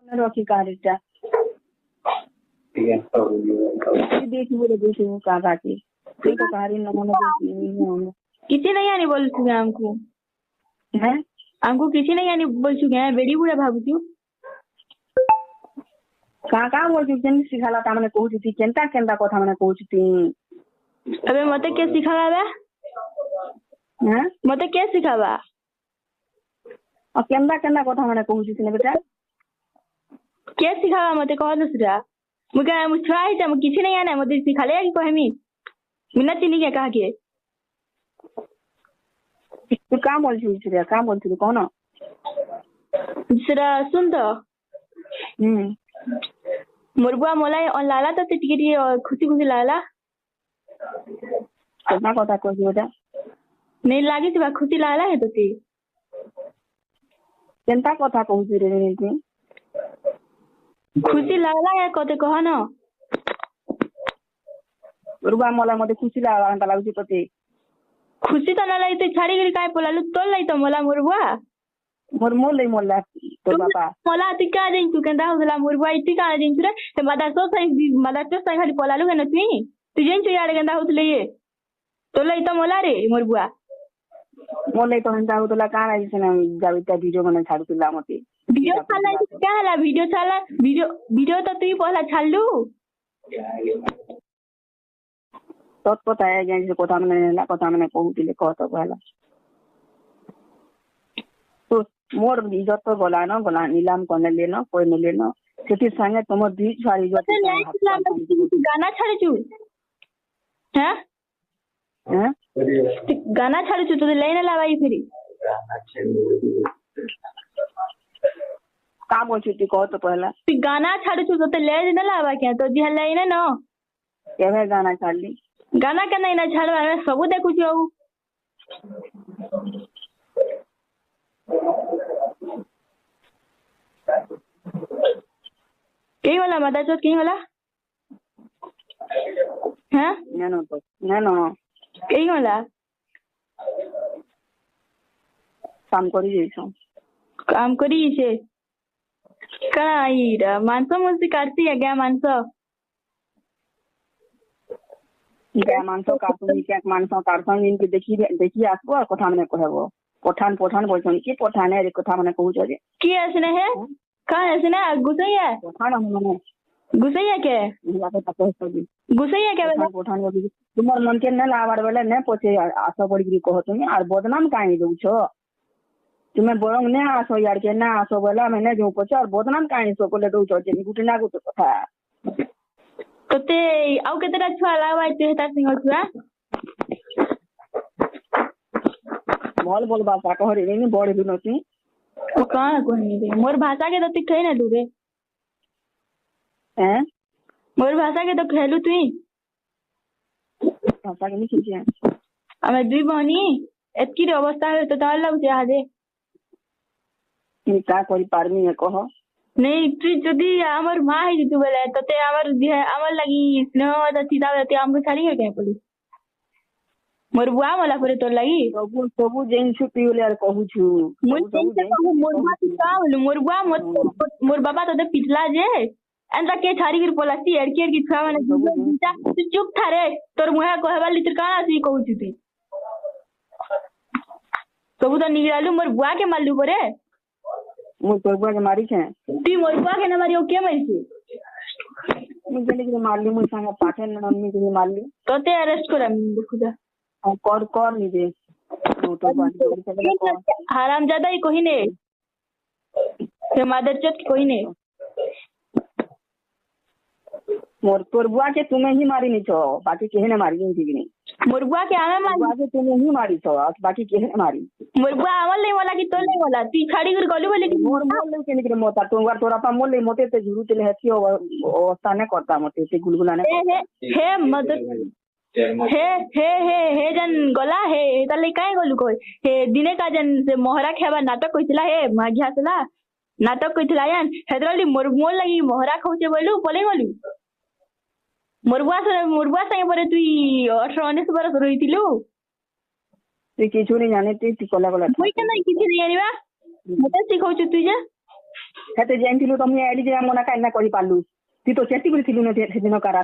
रखी कारिटा देख बोले देखे का काटी तो कारी नमन किसी नहीं आनी बोल चुके हमको है हमको किसी नहीं आनी बोल चुके हैं बेड़ी बुढ़ा भागुती का बोल चुके सिखाला ता माने कहूची केनता केनता कथा माने कहूची अबे मते के सिखावा बे हैं मते के सिखावा और केनता केनता कथा माने कहूची ने बेटा के सिखावा मते कह दसरा मुके मुछाई त किसी नहीं आना मते सिखाले कि कहमी मिना चिनी के कहा के तू का बोल छी रे का बोल छी कौन सरा सुन तो मुरबुआ मोलाई और लाला तो टिकट और खुशी खुशी लाला कितना कथा कह बेटा नहीं लागी थी खुशी लाला है तो ती केनता कथा कहूची रे नी खुशी लाला है कते कह न मुरबुआ मोला मते खुशी लाला अंता लागुची तते खुशी तो ना लाई तो छाड़ी गरी काय पोलालु तोल लाई तो मोला मुरबुआ मोर मोल ले मोला तो बाबा मोला ती का देन तू केंदा होला मुरबुआ इती का देन रे ते मादा तो सही खाली पोलालु है न तू जेन तू यार केंदा होतले ये तो लाई तो मोला रे मुरबुआ मोले तो हंता होतला का राई से ना जाविता वीडियो बना छाड़ुला मते वीडियो छाला क्या हला वीडियो तो तू पहला छाड़लु तत पता है जे कथा माने कहूतिले कहत कहला तो मोर इज्जत तो बोला न बोला नीलाम करने लेना कोई नहीं लेना सेठी संगे तुम दी सारी इज्जत गाना छाड़छु हैं हैं गाना छाड़छु तो लेने लावाई फिरी का बोल छी तू कह तो पहला तू गाना छाड़छु तो ले न लावा क्या तो जी लेने न केवे गाना छाड़ली गाना के नहीं ना छाड़वा मैं सब देखु छी अब कई वाला माता चोट कई वाला हैं न कई वाला काम करी जैसो काम करी छे काईरा मानसो मुसी काटती है क्या मानसो क्या मानसो काटुनी क्या मानसो काटसन इनके देखी आसबो कथा माने कहबो पठान बोलछन की पठान है कथा माने कहू जे की असने है का असने गुसैया पठान माने गुसैया के लागे पता है गुसैया के पठान बोली तुमर मन के न लावार बेले न पोछे आशा पड़ी कह तुम और बदनाम काहे दउ छो तुम्हें बरंग ने आसो यार के ना आसो बोला मैंने जो पोछे और बदनाम काहे सो बोले दउ छो जे गुटना गुट कथा तते आउ केतरा छुआ लावाय ते हेता सिंह छुआ बोल बाबा कह रे नहीं बड़ बिनती ओ कहां कहनी रे मोर भाषा के तो तिखै ना दूरे हैं मोर भाषा के तो खेलु तुई भाषा के नहीं खिचिया हमें दुई बहनी एतकी रे अवस्था है तो तार लागु आदे नी का करी पारमी है कह नहीं तू जदी हमर मां है तू बोले तते हमर लगी स्नेह त सीधा रहते हमको छाड़ी है क्या पुलिस मोर बुआ वाला करे तो लगी सबु जेन छु पिउले यार कहू छु मोर बुआ मोर बाबा तो पिटला जे एंता के छाड़ी गिर पोलासी एड़की की छुआ माने तू चुप था रे तोर मुहा कहबा लितर काना सी कहू छु तू सबु तो निगरालू मोर बुआ के मारलू परे मोर तोर बुआ के मारी छे ती मोर बुआ के न मारियो के मारी छे मुझे लेकिन मारली मुझ संग पाठन मम्मी के मारली तो ते अरेस्ट कर देखु जा कर नी दे तो हरामजादा ही कोई ने ते मादर चोट कोई ने मोर तोर बुआ के तुम्हें ही मारी नहीं छो बाकी केहे ने मारी नहीं मोर बुआ के आवे मारी बुआ के तुम्हें ही मारी छो बाकी केहे ने मारी मोर बुआ आवल नहीं वाला की तो नहीं वाला ती छाड़ी कर गली बोले कि मोर ले के निकले मोता तोर तोरा पा मोल ले मोते ते झुरु चले हथी अवस्था ने करता मोते ते गुलगुला ने हे मदर हे जन गला हे ताले काहे गलु कोई हे दिने का जन से मोहरा खेबा नाटक कइतला हे माघियासला नाटक कइतला यान हेदरली मोर मोल लगी मोहरा खौचे बोलू बोले गलु मोरबुआ संगे परे तुई 18-19 बरस रहितिलु तुई किछु नहीं जाने तुई कला कला मुई के नहीं किछि नहीं जानिबा मते सिखौछु तुई जे हेते जाइथिलु तो मुई आइली जे मना काई ना करि पालु तू तो चेष्टि करथिलु न से दिन करा